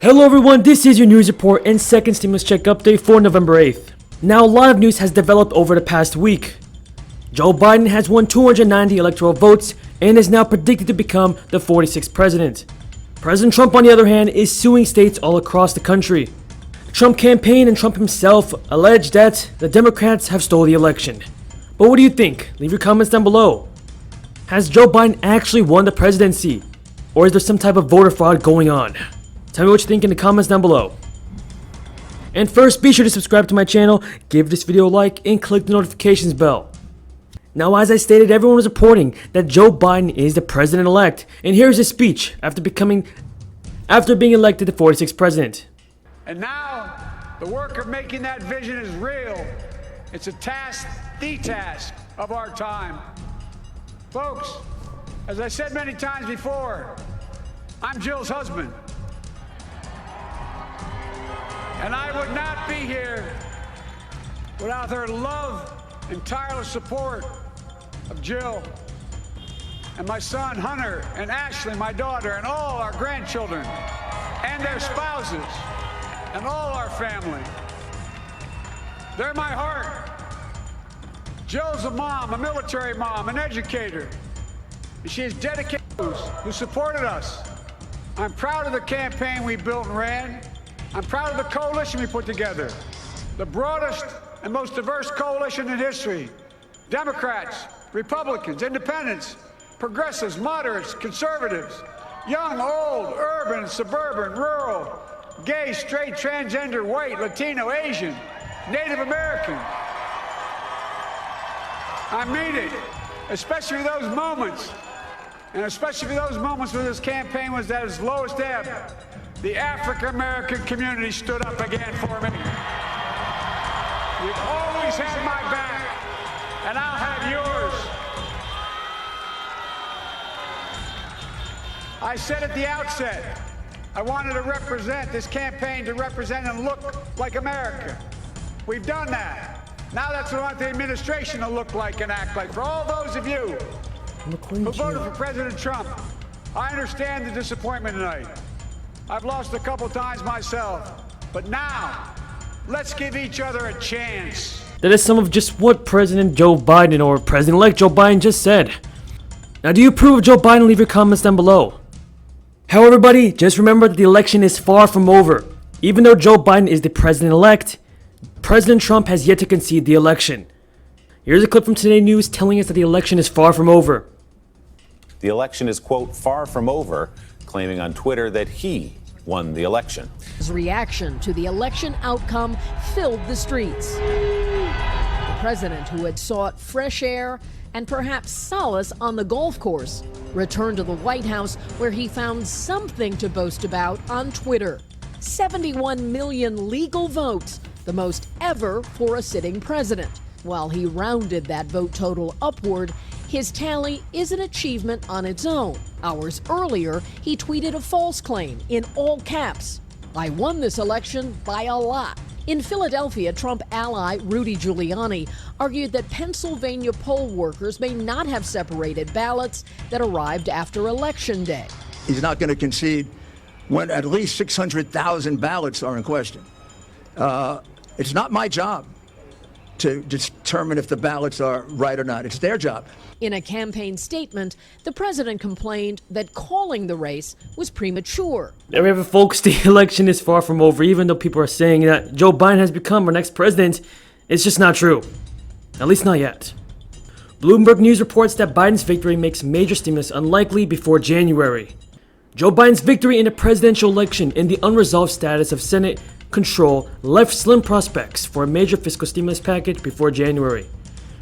Hello everyone, this is your news report and second stimulus check update for November 8th. Now a lot of news has developed over the past week. Joe Biden has won 290 electoral votes and is now predicted to become the 46th president. President Trump, on the other hand, is suing states all across the country. The Trump campaign and Trump himself allege that the Democrats have stole the election. But what do you think? Leave your comments down below. Has Joe Biden actually won the presidency? Or is there some type of voter fraud going on? Tell me what you think in the comments down below. And first, be sure to subscribe to my channel, give this video a like, and click the notifications bell. Now, as I stated, everyone was reporting that Joe Biden is the president-elect, and here's his speech after being elected the 46th president. And now, the work of making that vision is real. It's a task, the task of our time. Folks, as I said many times before, I'm Jill's husband. And I would not be here without her love and tireless support of Jill and my son Hunter and Ashley, my daughter, and all our grandchildren and their spouses and all our family. They're my heart. Jill's a mom, a military mom, an educator, and she is dedicated to those who supported us. I'm proud of the campaign we built and ran. I'm proud of the coalition we put together, the broadest and most diverse coalition in history. Democrats, Republicans, Independents, Progressives, Moderates, Conservatives, young, old, urban, suburban, rural, gay, straight, transgender, white, Latino, Asian, Native American. I mean it, especially those moments, and especially those moments where this campaign was at its lowest ebb. The African-American community stood up again for me. You've always had my back, and I'll have yours. I said at the outset, I wanted to represent this campaign to represent and look like America. We've done that. Now that's what I want the administration to look like and act like. For all those of you who voted for President Trump, I understand the disappointment tonight. I've lost a couple times myself, but now, let's give each other a chance. That is some of just what President Joe Biden or President-elect Joe Biden just said. Now, do you approve of Joe Biden? Leave your comments down below. However, everybody, just remember that the election is far from over. Even though Joe Biden is the president-elect, President Trump has yet to concede the election. Here's a clip from Today News telling us that the election is far from over. The election is, quote, far from over, claiming on Twitter that he won the election. His reaction to the election outcome filled the streets. The president, who had sought fresh air and perhaps solace on the golf course, returned to the White House where he found something to boast about on Twitter. 71 million legal votes, the most ever for a sitting president. While he rounded that vote total upward, his tally is an achievement on its own. Hours earlier, he tweeted a false claim in all caps. I won this election by a lot. In Philadelphia, Trump ally Rudy Giuliani argued that Pennsylvania poll workers may not have separated ballots that arrived after Election Day. He's not going to concede when at least 600,000 ballots are in question. It's not my job to determine if the ballots are right or not. It's their job. In a campaign statement, the president complained that calling the race was premature. There we have it, folks. The election is far from over. Even though people are saying that Joe Biden has become our next president, it's just not true. At least not yet. Bloomberg News reports that Biden's victory makes major stimulus unlikely before January. Joe Biden's victory in the presidential election and the unresolved status of Senate control left slim prospects for a major fiscal stimulus package before January.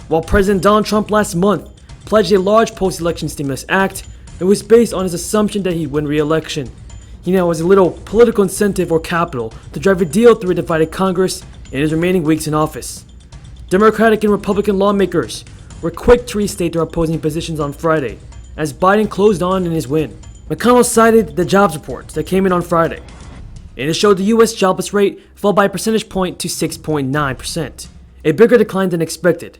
While President Donald Trump last month pledged a large post-election stimulus act, it was based on his assumption that he'd win re-election. He now has a little political incentive or capital to drive a deal through a divided Congress in his remaining weeks in office. Democratic and Republican lawmakers were quick to restate their opposing positions on Friday, as Biden closed on in his win. McConnell cited the jobs reports that came in on Friday, and it showed the U.S. jobless rate fell by a percentage point to 6.9%, a bigger decline than expected.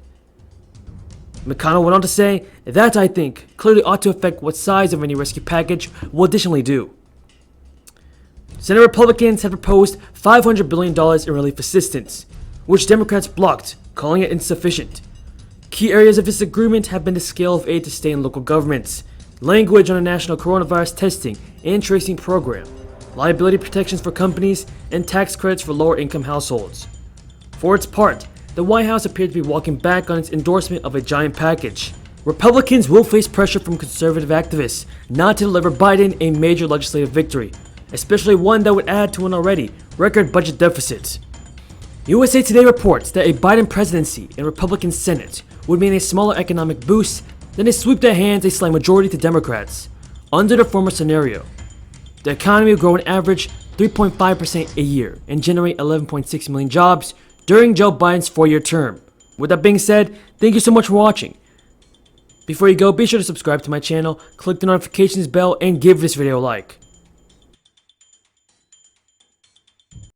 McConnell went on to say, that, I think, clearly ought to affect what size of any rescue package will additionally do. Senate Republicans had proposed $500 billion in relief assistance, which Democrats blocked, calling it insufficient. Key areas of this agreement have been the scale of aid to state and local governments, language on a national coronavirus testing and tracing program, liability protections for companies, and tax credits for lower-income households. For its part, the White House appeared to be walking back on its endorsement of a giant package. Republicans will face pressure from conservative activists not to deliver Biden a major legislative victory, especially one that would add to an already record budget deficit. USA Today reports that a Biden presidency and Republican Senate would mean a smaller economic boost than a sweep that hands a slight majority to Democrats. Under the former scenario, the economy would grow an average 3.5% a year and generate 11.6 million jobs during Joe Biden's 4-year term. With that being said, thank you so much for watching. Before you go, be sure to subscribe to my channel, click the notifications bell, and give this video a like.